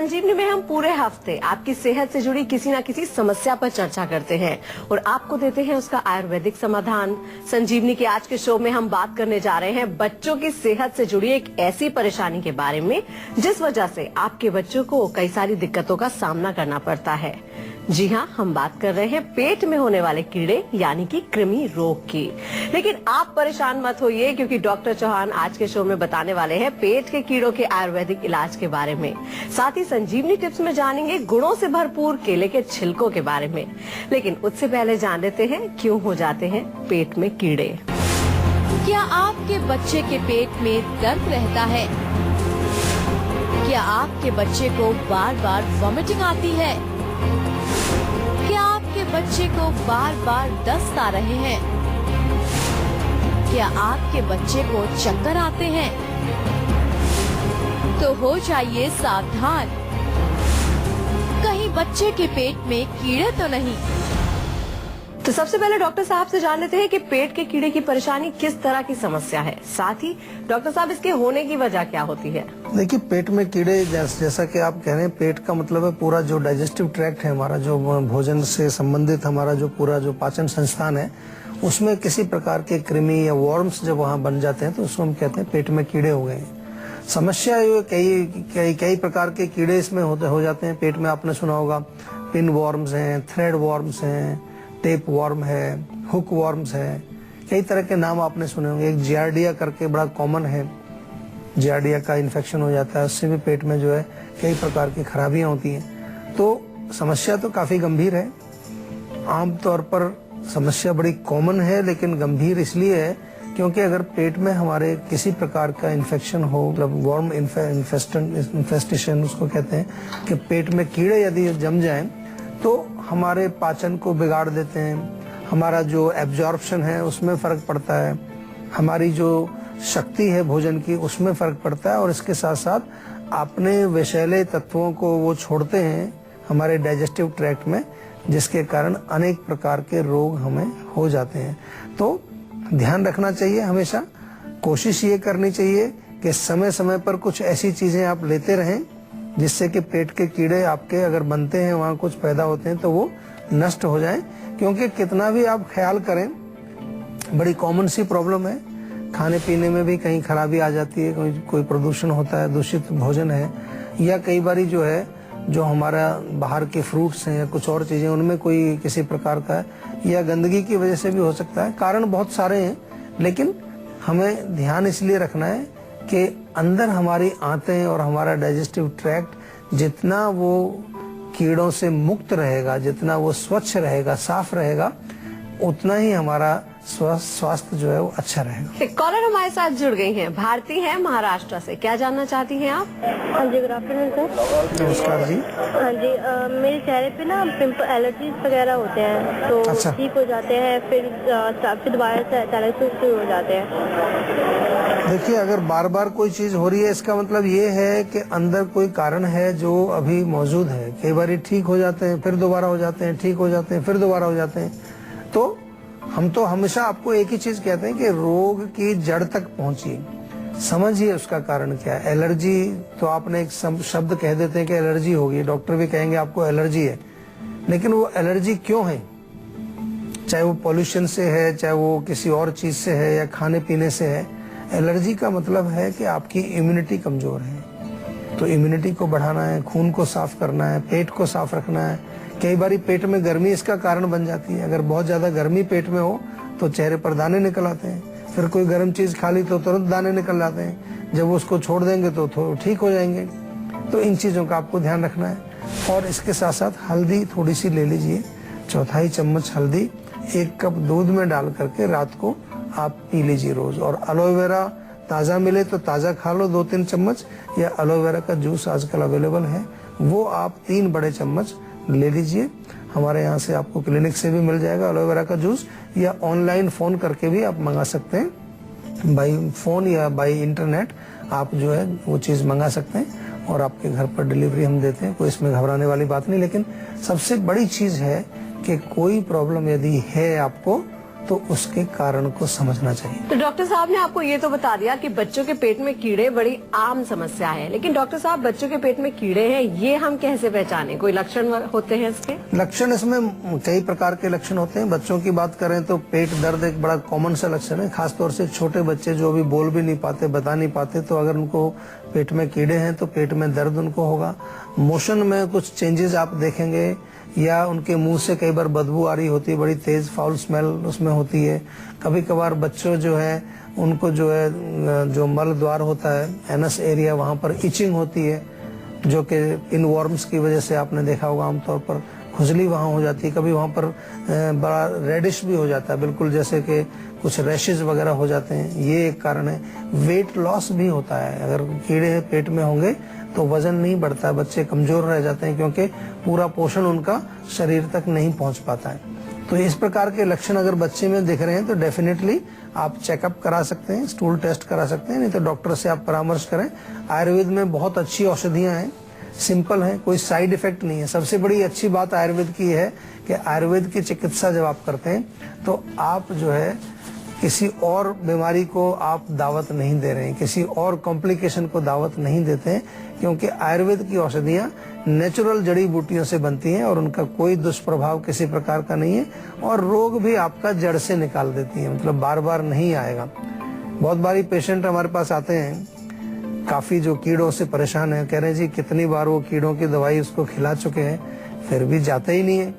संजीवनी में हम पूरे हफ्ते आपकी सेहत से जुड़ी किसी न किसी समस्या पर चर्चा करते हैं और आपको देते हैं उसका आयुर्वेदिक समाधान। संजीवनी के आज के शो में हम बात करने जा रहे हैं बच्चों की सेहत से जुड़ी एक ऐसी परेशानी के बारे में जिस वजह से आपके बच्चों को कई सारी दिक्कतों का सामना करना पड़ता है। जी हाँ, हम बात कर रहे हैं पेट में होने वाले कीड़े यानी कि कृमि रोग की। लेकिन आप परेशान मत होइए, क्योंकि डॉक्टर चौहान आज के शो में बताने वाले हैं पेट के कीड़ों के आयुर्वेदिक इलाज के बारे में। साथ ही संजीवनी टिप्स में जानेंगे गुणों से भरपूर केले के छिलकों के बारे में। लेकिन उससे पहले जान लेते हैं क्यों हो जाते हैं पेट में कीड़े। क्या आपके बच्चे के पेट में दर्द रहता है? क्या आपके बच्चे को बार बार वॉमिटिंग आती है? क्या आपके बच्चे को बार बार दस्त आ रहे हैं? क्या आपके बच्चे को चक्कर आते हैं? तो हो जाइए सावधान, कहीं बच्चे के पेट में कीड़े तो नहीं। तो सबसे पहले डॉक्टर साहब से जान लेते हैं कि पेट के कीड़े की परेशानी किस तरह की समस्या है। साथ ही डॉक्टर साहब इसके होने की वजह क्या होती है? देखिए, पेट में कीड़े जैसा कि आप कह रहे हैं, पेट का मतलब है पूरा जो डाइजेस्टिव ट्रैक्ट है हमारा, जो भोजन से संबंधित हमारा जो पूरा जो पाचन संस्थान है, उसमें किसी प्रकार के कृमि या वॉर्म्स जब वहाँ बन जाते हैं तो उसको हम कहते हैं पेट में कीड़े हो गए हैं। समस्या कई प्रकार के कीड़े इसमें हो जाते हैं पेट में। आपने सुना होगा पिन वॉर्म्स हैं, थ्रेड वॉर्म्स हैं, टेप वॉर्म है, हुक वॉर्म्स है, कई तरह के नाम आपने सुने होंगे। एक जियार्डिया करके बड़ा कॉमन है, जियार्डिया का इन्फेक्शन हो जाता है, उससे भी पेट में जो है कई प्रकार की खराबियां होती हैं। तो समस्या तो काफी गंभीर है। आमतौर पर समस्या बड़ी कॉमन है, लेकिन गंभीर इसलिए है क्योंकि अगर पेट में हमारे किसी प्रकार का इन्फेक्शन हो, मतलब वॉर्म इन्फेस्टेशन उसको कहते हैं, कि पेट में कीड़े यदि जम जाएं तो हमारे पाचन को बिगाड़ देते हैं, हमारा जो एब्जॉर्प्शन है उसमें फर्क पड़ता है, हमारी जो शक्ति है भोजन की उसमें फर्क पड़ता है, और इसके साथ साथ अपने विषैले तत्वों को वो छोड़ते हैं हमारे डाइजेस्टिव ट्रैक्ट में, जिसके कारण अनेक प्रकार के रोग हमें हो जाते हैं। तो ध्यान रखना चाहिए, हमेशा कोशिश ये करनी चाहिए कि समय समय पर कुछ ऐसी चीजें आप लेते रहें जिससे कि पेट के कीड़े आपके अगर बनते हैं, वहाँ कुछ पैदा होते हैं तो वो नष्ट हो जाएं। क्योंकि कितना भी आप ख्याल करें, बड़ी कॉमन सी प्रॉब्लम है। खाने पीने में भी कहीं खराबी आ जाती है, कोई प्रदूषण होता है, दूषित भोजन है, या कई बारी जो है जो हमारा बाहर के फ्रूट्स हैं या कुछ और चीजें उनमें कोई किसी प्रकार का है, या गंदगी की वजह से भी हो सकता है। कारण बहुत सारे हैं, लेकिन हमें ध्यान इसलिए रखना है कि अंदर हमारी आंतें और हमारा डाइजेस्टिव ट्रैक्ट जितना वो कीड़ों से मुक्त रहेगा, जितना वो स्वच्छ रहेगा, साफ रहेगा, उतना ही हमारा स्वास्थ्य जो है वो अच्छा रहेगा। कॉलर हमारे साथ जुड़ गई हैं, भारती हैं महाराष्ट्र से। क्या जानना चाहती हैं आप? हाँ जी, गुड आफ्टरनून सर। नमस्कार जी। हाँ जी, मेरे चेहरे पे ना पिंपल, एलर्जीज वगैरह होते हैं, तो अच्छा। ठीक हो जाते हैं, फिर दोबारा से अचानक से शुरू हो जाते हैं। देखिए, अगर बार बार कोई चीज हो रही है, इसका मतलब ये है कि अंदर कोई कारण है जो अभी मौजूद है। कई बार ठीक हो जाते हैं, फिर दोबारा हो जाते हैं, ठीक हो जाते हैं, फिर दोबारा हो जाते हैं। तो हम तो हमेशा आपको एक ही चीज कहते हैं कि रोग की जड़ तक पहुंचिए, समझिए उसका कारण क्या है। एलर्जी तो आपने एक शब्द कह देते हैं कि एलर्जी होगी, डॉक्टर भी कहेंगे आपको एलर्जी है, लेकिन वो एलर्जी क्यों है? चाहे वो पॉल्यूशन से है, चाहे वो किसी और चीज से है, या खाने पीने से है। एलर्जी का मतलब है कि आपकी इम्यूनिटी कमजोर है। तो इम्यूनिटी को बढ़ाना है, खून को साफ करना है, पेट को साफ रखना है। कई बारी पेट में गर्मी इसका कारण बन जाती है। अगर बहुत ज्यादा गर्मी पेट में हो तो चेहरे पर दाने निकल आते हैं, फिर कोई गर्म चीज खा ली तो तुरंत दाने निकल आते हैं। जब उसको छोड़ देंगे तो ठीक हो जाएंगे। तो इन चीजों का आपको ध्यान रखना है। और इसके साथ साथ हल्दी थोड़ी सी ले लीजिए, 1/4 चम्मच हल्दी 1 कप दूध में डाल करके रात को आप पी लीजिए रोज। और एलोवेरा ताजा मिले तो ताजा खा लो 2-3 चम्मच, या एलोवेरा का जूस आजकल अवेलेबल है, वो आप 3 बड़े चम्मच ले लीजिए। हमारे यहाँ से आपको क्लिनिक से भी मिल जाएगा एलोवेरा का जूस, या ऑनलाइन फोन करके भी आप मंगा सकते हैं। बाई फोन या बाई इंटरनेट आप जो है वो चीज मंगा सकते हैं, और आपके घर पर डिलीवरी हम देते हैं। कोई इसमें घबराने वाली बात नहीं। लेकिन सबसे बड़ी चीज है कि कोई प्रॉब्लम यदि है आपको तो उसके कारण को समझना चाहिए। तो डॉक्टर साहब ने आपको ये तो बता दिया कि बच्चों के पेट में कीड़े बड़ी आम समस्या है, लेकिन डॉक्टर साहब बच्चों के पेट में कीड़े हैं, ये हम कैसे पहचाने? कोई लक्षण होते हैं इसके? लक्षण इसमें कई प्रकार के लक्षण होते हैं। बच्चों की बात करें तो पेट दर्द एक बड़ा कॉमन सा लक्षण है, खासतौर से छोटे बच्चे जो अभी बोल भी नहीं पाते, बता नहीं पाते, तो अगर उनको पेट में कीड़े हैं तो पेट में दर्द उनको होगा। मोशन में कुछ चेंजेस आप देखेंगे, या उनके मुंह से कई बार बदबू आ रही होती है, बड़ी तेज फाउल स्मेल उसमें होती है। कभी कभार बच्चों जो है उनको जो है जो मल द्वार होता है, एनस एरिया, वहां पर इचिंग होती है, जो कि इन वर्म्स की वजह से आपने देखा होगा आमतौर पर खुजली वहां हो जाती है। कभी वहां पर बड़ा रेडिश भी हो जाता है, बिल्कुल जैसे कि कुछ रैशेज वगैरह हो जाते हैं, ये एक कारण है। वेट लॉस भी होता है, अगर कीड़े पेट में होंगे तो वजन नहीं बढ़ता है, बच्चे कमजोर रह जाते हैं क्योंकि पूरा पोषण उनका शरीर तक नहीं पहुंच पाता है। तो इस प्रकार के लक्षण अगर बच्चे में दिख रहे हैं तो डेफिनेटली आप चेकअप करा सकते हैं, स्टूल टेस्ट करा सकते हैं, नहीं तो डॉक्टर से आप परामर्श करें। आयुर्वेद में बहुत अच्छी औषधियां हैं, सिंपल है, कोई साइड इफेक्ट नहीं है। सबसे बड़ी अच्छी बात आयुर्वेद की है कि आयुर्वेद की चिकित्सा जब आप करते हैं तो आप जो है किसी और बीमारी को आप दावत नहीं दे रहे हैं, किसी और कॉम्प्लिकेशन को दावत नहीं देते हैं, क्योंकि आयुर्वेद की औषधियां नेचुरल जड़ी बूटियों से बनती हैं और उनका कोई दुष्प्रभाव किसी प्रकार का नहीं है, और रोग भी आपका जड़ से निकाल देती है, मतलब बार बार नहीं आएगा। बहुत बारी पेशेंट हमारे पास आते हैं काफी जो कीड़ों से परेशान है, कह रहे हैं जी कितनी बार वो कीड़ों की दवाई उसको खिला चुके हैं फिर भी जाता ही नहीं है।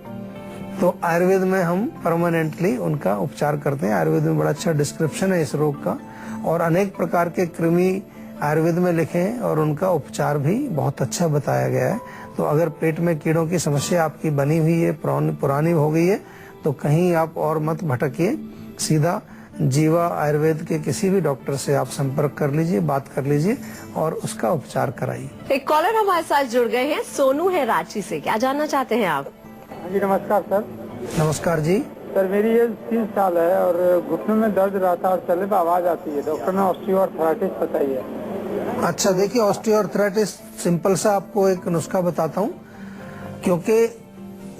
तो आयुर्वेद में हम परमानेंटली उनका उपचार करते हैं। आयुर्वेद में बड़ा अच्छा डिस्क्रिप्शन है इस रोग का, और अनेक प्रकार के कृमि आयुर्वेद में लिखे हैं और उनका उपचार भी बहुत अच्छा बताया गया है। तो अगर पेट में कीड़ों की समस्या आपकी बनी हुई है, पुरानी हो गई है, तो कहीं आप और मत भटकिए, सीधा जीवा आयुर्वेद के किसी भी डॉक्टर से आप संपर्क कर लीजिए, बात कर लीजिए और उसका उपचार कराइए। एक कॉलर हमारे साथ जुड़ गए हैं, सोनू है रांची से, क्या जानना चाहते हैं आप? जी नमस्कार सर। नमस्कार जी। सर मेरी एज 30 साल है और घुटनों में दर्द रहता है और चलने पर आवाज आती है। डॉक्टर ने ऑस्टियोआर्थराइटिस बताई है। अच्छा देखिए, ऑस्टियोआर्थराइटिस सिंपल सा आपको एक नुस्खा बताता हूँ, क्योंकि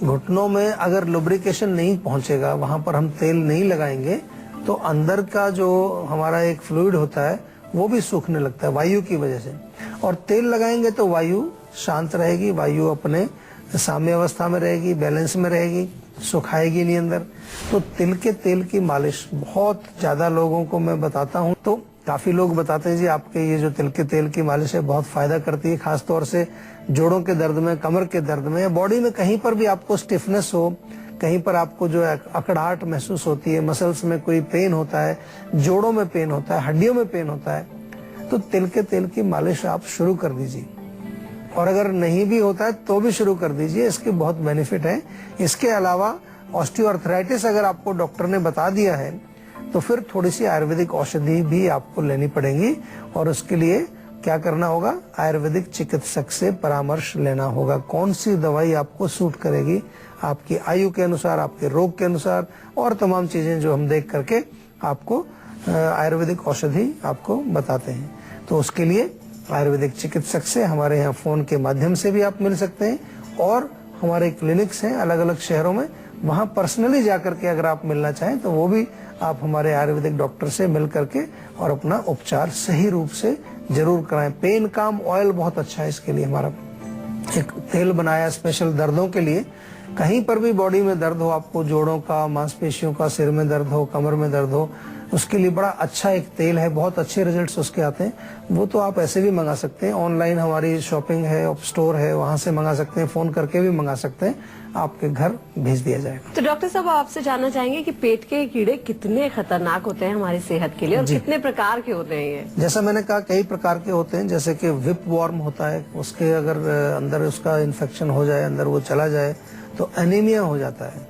घुटनों में अगर लुब्रिकेशन नहीं पहुंचेगा, वहां पर हम तेल नहीं लगाएंगे, तो अंदर का जो हमारा एक फ्लूइड होता है वो भी सूखने लगता है वायु की वजह से, और तेल लगाएंगे तो वायु शांत रहेगी, वायु अपने साम्य अवस्था में रहेगी, बैलेंस में रहेगी, सुखाएगी नहीं अंदर। तो तिल के तेल की मालिश बहुत ज्यादा लोगों को मैं बताता हूँ, तो काफी लोग बताते हैं जी आपके ये जो तिल के तेल की मालिश है बहुत फायदा करती है, खासतौर से जोड़ों के दर्द में, कमर के दर्द में, या बॉडी में कहीं पर भी आपको स्टिफनेस हो, कहीं पर आपको जो है अकड़ाहट महसूस होती है, मसल्स में कोई पेन होता है, जोड़ों में पेन होता है, हड्डियों में पेन होता है, तो तिल के तेल की मालिश आप शुरू कर दीजिए। और अगर नहीं भी होता है तो भी शुरू कर दीजिए, इसके बहुत बेनिफिट है। इसके अलावा ऑस्टियोआर्थराइटिस अगर आपको डॉक्टर ने बता दिया है तो फिर थोड़ी सी आयुर्वेदिक औषधि भी आपको लेनी पड़ेगी, और उसके लिए क्या करना होगा, आयुर्वेदिक चिकित्सक से परामर्श लेना होगा, कौन सी दवाई आपको सूट करेगी आपकी आयु के अनुसार, आपके रोग के अनुसार, और तमाम चीजें जो हम देख करके आपको आयुर्वेदिक औषधि आपको बताते हैं। तो उसके लिए आयुर्वेदिक चिकित्सक से हमारे यहाँ फोन के माध्यम से भी आप मिल सकते हैं, और हमारे क्लिनिक्स हैं अलग अलग शहरों में, वहाँ पर्सनली जाकर के अगर आप मिलना चाहें तो वो भी आप हमारे आयुर्वेदिक डॉक्टर से मिल करके और अपना उपचार सही रूप से जरूर कराएं। पेन काम ऑयल बहुत अच्छा है इसके लिए, हमारा एक तेल बनाया स्पेशल दर्दों के लिए। कहीं पर भी बॉडी में दर्द हो, आपको जोड़ों का, मांसपेशियों का, सिर में दर्द हो, कमर में दर्द हो, उसके लिए बड़ा अच्छा एक तेल है, बहुत अच्छे रिजल्ट्स उसके आते हैं। वो तो आप ऐसे भी मंगा सकते हैं, ऑनलाइन हमारी शॉपिंग है, स्टोर है, वहां से मंगा सकते हैं, फोन करके भी मंगा सकते हैं, आपके घर भेज दिया जाएगा। तो डॉक्टर साहब आपसे जानना चाहेंगे कि पेट के कीड़े कितने खतरनाक होते हैं हमारी सेहत के लिए, और कितने प्रकार के होते हैं ये? जैसा मैंने कहा कई प्रकार के होते हैं, जैसे कि विप वॉर्म होता है, उसके अगर अंदर उसका इन्फेक्शन हो जाए, अंदर वो चला जाए तो एनीमिया हो जाता है,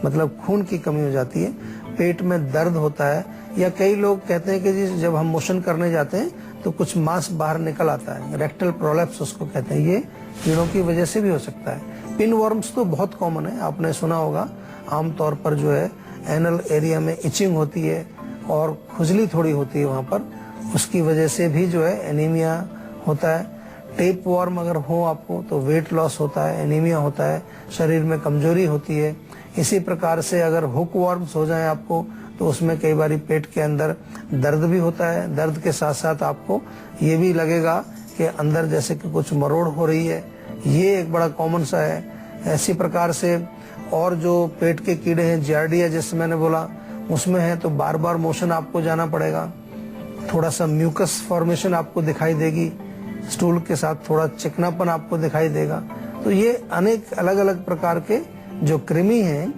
मतलब खून की कमी हो जाती है, पेट में दर्द होता है, या कई लोग कहते हैं कि जी जब हम मोशन करने जाते हैं तो कुछ मांस बाहर निकल आता है, रेक्टल प्रोलैप्स उसको कहते हैं, ये कीड़ों की वजह से भी हो सकता है। पिन वर्म्स तो बहुत कॉमन है, आपने सुना होगा, आमतौर पर जो है एनल एरिया में इचिंग होती है और खुजली थोड़ी होती है वहां पर, उसकी वजह से भी जो है एनीमिया होता है। टेप वॉर्म अगर हो आपको तो वेट लॉस होता है, एनीमिया होता है, शरीर में कमजोरी होती है। इसी प्रकार से अगर हुक वॉर्म्स हो जाए आपको तो उसमें कई बार पेट के अंदर दर्द भी होता है। दर्द के साथ साथ आपको ये भी लगेगा कि अंदर जैसे कि कुछ मरोड़ हो रही है, ये एक बड़ा कॉमन सा है। ऐसी प्रकार से और जो पेट के कीड़े हैं, जियार्डिया जैसे मैंने बोला, उसमें है तो बार बार मोशन आपको जाना पड़ेगा। थोड़ा सा म्यूकस फॉर्मेशन आपको दिखाई देगी, स्टूल के साथ थोड़ा चिकनापन आपको दिखाई देगा। तो ये अनेक अलग अलग प्रकार के जो कृमि हैं,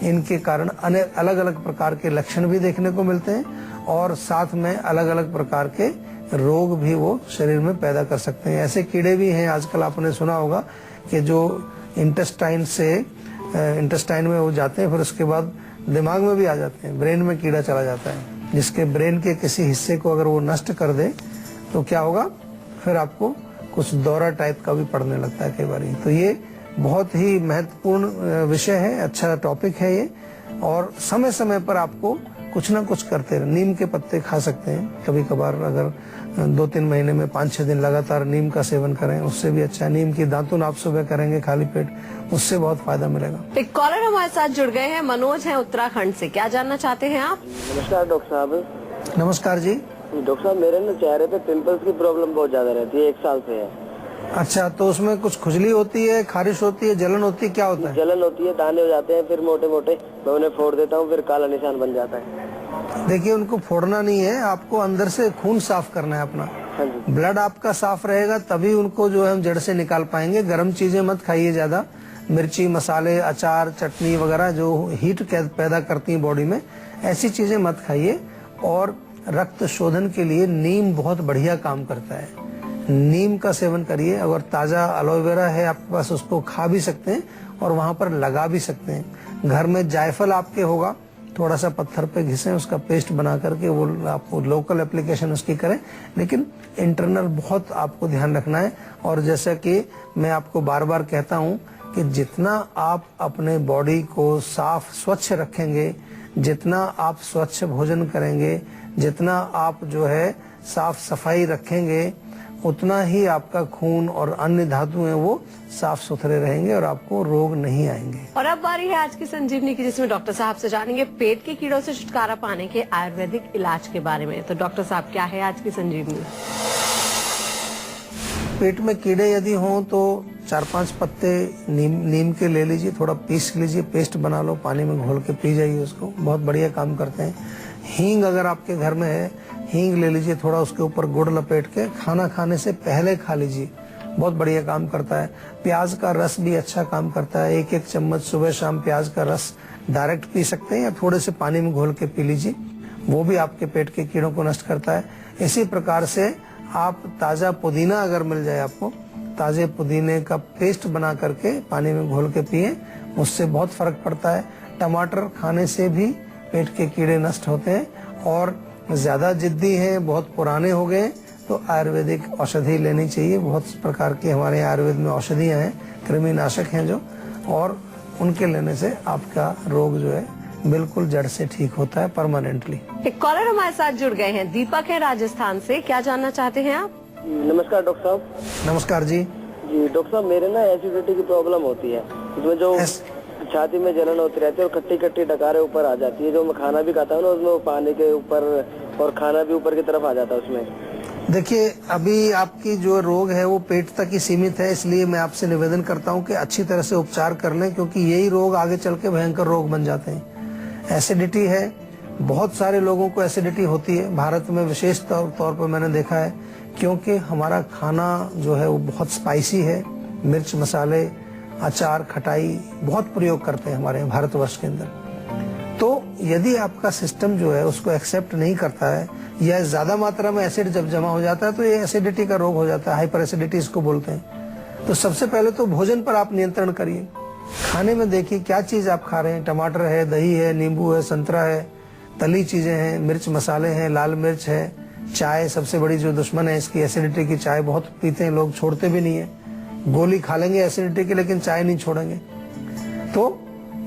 इनके कारण अनेक अलग अलग प्रकार के लक्षण भी देखने को मिलते हैं और साथ में अलग अलग प्रकार के रोग भी वो शरीर में पैदा कर सकते हैं। ऐसे कीड़े भी हैं, आजकल आपने सुना होगा कि जो इंटेस्टाइन में वो जाते हैं, फिर उसके बाद दिमाग में भी आ जाते हैं, ब्रेन में कीड़ा चला जाता है, जिसके ब्रेन के किसी हिस्से को अगर वो नष्ट कर दे तो क्या होगा, फिर आपको कुछ दौरा टाइप का भी पड़ने लगता है कई बार। तो ये बहुत ही महत्वपूर्ण विषय है, अच्छा टॉपिक है ये। और समय समय पर आपको कुछ ना कुछ करते रहे। नीम के पत्ते खा सकते हैं कभी कभार, अगर 2-3 महीने में 5-6 दिन लगातार नीम का सेवन करें, उससे भी अच्छा। नीम की दातुन आप सुबह करेंगे खाली पेट, उससे बहुत फायदा मिलेगा। एक कॉलर हमारे साथ जुड़ गए हैं, मनोज हैं उत्तराखंड से। क्या जानना चाहते हैं आप? नमस्कार डॉक्टर साहब। नमस्कार जी। डॉक्टर साहब, मेरे ना चेहरे पे पिंपल्स की प्रॉब्लम बहुत ज्यादा रहती है, 1 साल से है। अच्छा, तो उसमें कुछ खुजली होती है, खारिश होती है, जलन होती है, क्या होता है? जलन होती है, दाने हो जाते हैं, फिर मोटे मोटे, मैं उन्हें फोड़ देता हूँ, फिर काला निशान बन जाता है। देखिए, उनको फोड़ना नहीं है, आपको अंदर से खून साफ करना है अपना। हाँ जी। ब्लड आपका साफ रहेगा तभी उनको जो है हम जड़ से निकाल पाएंगे। गर्म चीजें मत खाइए ज्यादा, मिर्ची, मसाले, अचार, चटनी वगैरह जो हीट पैदा करती हैं बॉडी में, ऐसी चीजें मत खाइए। और रक्त शोधन के लिए नीम बहुत बढ़िया काम करता है, नीम का सेवन करिए। अगर ताजा एलोवेरा है आपके पास, उसको खा भी सकते हैं और वहां पर लगा भी सकते हैं। घर में जायफल आपके होगा, थोड़ा सा पत्थर पे घिसें, उसका पेस्ट बना करके वो आपको लोकल एप्लीकेशन उसकी करें, लेकिन इंटरनल बहुत आपको ध्यान रखना है। और जैसा कि मैं आपको बार बार कहता हूं कि जितना आप अपने बॉडी को साफ स्वच्छ रखेंगे, जितना आप स्वच्छ भोजन करेंगे, जितना आप जो है साफ सफाई रखेंगे, उतना ही आपका खून और अन्य धातु हैं वो साफ सुथरे रहेंगे और आपको रोग नहीं आएंगे। और अब बारी है आज की संजीवनी की, जिसमें डॉक्टर साहब से जानेंगे पेट के कीड़ों से छुटकारा पाने के आयुर्वेदिक इलाज के बारे में। तो डॉक्टर साहब, क्या है आज की संजीवनी? पेट में कीड़े यदि हों तो 4-5 पत्ते नीम के ले लीजिए, थोड़ा पीस लीजिए, पेस्ट बना लो, पानी में घोल के पी जाइए, उसको बहुत बढ़िया काम करते हैं। हींग अगर आपके घर में है, हींग ले लीजिए, थोड़ा उसके ऊपर गुड़ लपेट के खाना खाने से पहले खा लीजिए, बहुत बढ़िया काम करता है। प्याज का रस भी अच्छा काम करता है, 1-1 चम्मच सुबह शाम प्याज का रस डायरेक्ट पी सकते हैं या थोड़े से पानी में घोल के पी लीजिए, वो भी आपके पेट के कीड़ों को नष्ट करता है। इसी प्रकार से आप ताजा पुदीना अगर मिल जाए आपको, ताजे पुदीने का पेस्ट बना करके पानी में घोल के पिए, उससे बहुत फर्क पड़ता है। टमाटर खाने से भी पेट के कीड़े नष्ट होते हैं। और ज्यादा जिद्दी हैं, बहुत पुराने हो गए, तो आयुर्वेदिक औषधि लेनी चाहिए। बहुत प्रकार की हमारे आयुर्वेद में औषधियां हैं, कृमिनाशक हैं जो, और उनके लेने से आपका रोग जो है बिल्कुल जड़ से ठीक होता है परमानेंटली। एक कॉलर हमारे साथ जुड़ गए हैं, दीपक है राजस्थान से। क्या जानना चाहते हैं आप? नमस्कार डॉक्टर साहब। नमस्कार जी। जी डॉक्टर साहब, मेरे ना एसिडिटी की प्रॉब्लम होती है, उसमें जो छाती में जलन होती रहती है और खट्टी खट्टी डकारें ऊपर आ जाती है। जो मैं खाना भी खाता हूँ ना, उसमें पानी के ऊपर और खाना भी ऊपर की तरफ आ जाता है उसमें। देखिए, अभी आपकी जो रोग है वो पेट तक ही सीमित है, इसलिए मैं आपसे निवेदन करता हूँ कि अच्छी तरह से उपचार कर लें, क्योंकि यही रोग आगे चल के भयंकर रोग बन जाते हैं। एसिडिटी है, बहुत सारे लोगों को एसिडिटी होती है, भारत में विशेष तौर पर मैंने देखा है, क्योंकि हमारा खाना जो है वो बहुत स्पाइसी है, मिर्च, मसाले, अचार, खटाई बहुत प्रयोग करते हैं हमारे भारतवर्ष के अंदर। तो यदि आपका सिस्टम जो है उसको एक्सेप्ट नहीं करता है या ज्यादा मात्रा में एसिड जब जमा हो जाता है तो ये एसिडिटी का रोग हो जाता है, हाइपर एसिडिटी इसको बोलते हैं। तो सबसे पहले तो भोजन पर आप नियंत्रण करिए। खाने में देखिए क्या चीज आप खा रहे हैं, टमाटर है, दही है, नींबू है, संतरा है, तली चीजें हैं, मिर्च मसाले हैं, लाल मिर्च है, चाय सबसे बड़ी जो दुश्मन है इसकी, एसिडिटी की चाय बहुत पीते हैं लोग, छोड़ते भी नहीं है। गोली खा लेंगे एसिडिटी की लेकिन चाय नहीं छोड़ेंगे। तो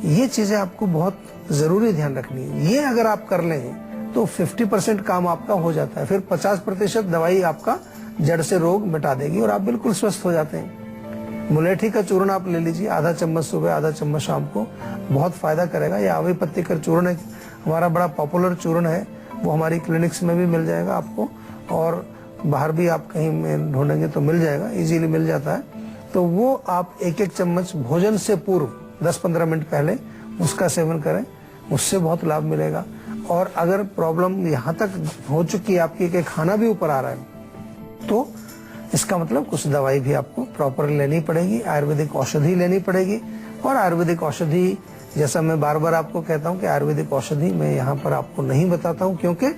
ये चीजें आपको बहुत जरूरी ध्यान रखनी है। ये अगर आप कर लें तो 50% काम आपका हो जाता है, फिर 50% दवाई आपका जड़ से रोग मिटा देगी और आप बिल्कुल स्वस्थ हो जाते हैं। मुलेठी का चूर्ण आप ले लीजिए, आधा चम्मच सुबह, आधा चम्मच शाम को, बहुत फायदा करेगा। या आवी पत्ती का चूर्ण है, हमारा बड़ा पॉपुलर चूर्ण है, वो हमारी क्लिनिक्स में भी मिल जाएगा आपको, और बाहर भी आप कहीं में ढूंढेंगे तो मिल जाएगा, इजीली मिल जाता है। तो वो आप एक एक चम्मच भोजन से पूर्व 10-15 मिनट पहले उसका सेवन करें, उससे बहुत लाभ मिलेगा। और अगर प्रॉब्लम यहाँ तक हो चुकी है आपकी कि खाना भी ऊपर आ रहा है, तो इसका मतलब कुछ दवाई भी आपको प्रॉपर लेनी पड़ेगी, आयुर्वेदिक औषधि लेनी पड़ेगी। और आयुर्वेदिक औषधि, जैसा मैं बार बार आपको कहता हूँ कि आयुर्वेदिक औषधि मैं यहाँ पर आपको नहीं बताता हूँ, क्योंकि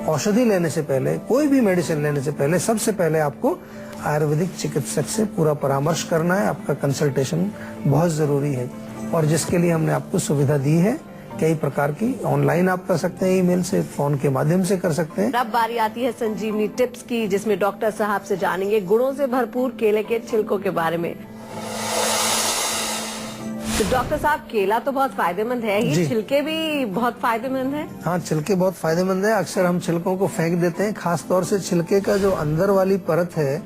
औषधि लेने से पहले, कोई भी मेडिसिन लेने से पहले, सबसे पहले आपको आयुर्वेदिक चिकित्सक से पूरा परामर्श करना है। आपका कंसल्टेशन बहुत जरूरी है, और जिसके लिए हमने आपको सुविधा दी है। कई प्रकार की ऑनलाइन आप कर सकते हैं, ईमेल से, फोन के माध्यम से कर सकते हैं। अब बारी आती है संजीवनी टिप्स की, जिसमें डॉक्टर साहब से जानेंगे गुणों से भरपूर केले के छिलकों के बारे में। तो डॉक्टर साहब, केला तो बहुत फायदेमंद है ही, छिलके भी बहुत फायदेमंद है। हाँ, छिलके बहुत फायदेमंद है। अक्सर हम छिलकों को फेंक देते हैं, खास तौर से छिलके का जो अंदर वाली परत है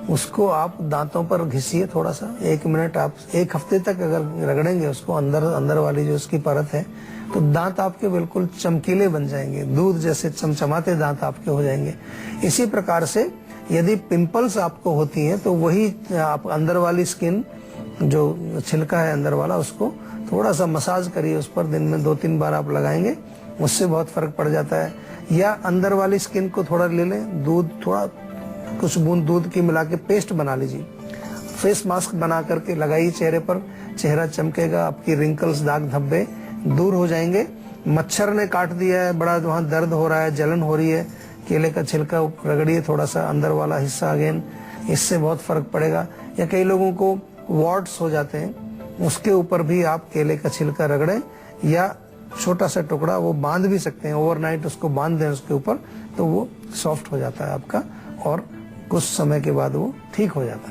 उसको आप दांतों पर घिसिए थोड़ा सा, 1 मिनट। आप 1 हफ्ते तक अगर रगड़ेंगे उसको, अंदर वाली जो उसकी परत है, तो दांत आपके बिल्कुल चमकीले बन जाएंगे, दूध जैसे चमचमाते दांत आपके हो जाएंगे। इसी प्रकार से यदि पिंपल्स आपको होती हैं तो वही आप अंदर वाली स्किन, जो छिलका है अंदर वाला, उसको थोड़ा सा मसाज करिए उस पर। दिन में 2-3 बार आप लगाएंगे, उससे बहुत फर्क पड़ जाता है। या अंदर वाली स्किन को थोड़ा ले लें, दूध, थोड़ा कुछ बूंद दूध की मिला के पेस्ट बना लीजिए, फेस मास्क बना करके लगाइए चेहरे पर, चेहरा चमकेगा, आपकी रिंकल्स, दाग धब्बे दूर हो जाएंगे। मच्छर ने काट दिया है, बड़ा वहाँ दर्द हो रहा है, जलन हो रही है, केले का छिलका रगड़िए थोड़ा सा अंदर वाला हिस्सा, अगेन इससे बहुत फर्क पड़ेगा। या कई लोगों को वार्ड्स हो जाते हैं, उसके ऊपर भी आप केले का छिलका रगड़ें, या छोटा सा टुकड़ा वो बांध भी सकते हैं, ओवरनाइट उसको बांध दें उसके ऊपर, तो वो सॉफ्ट हो जाता है आपका, और कुछ समय के बाद वो ठीक हो जाता है।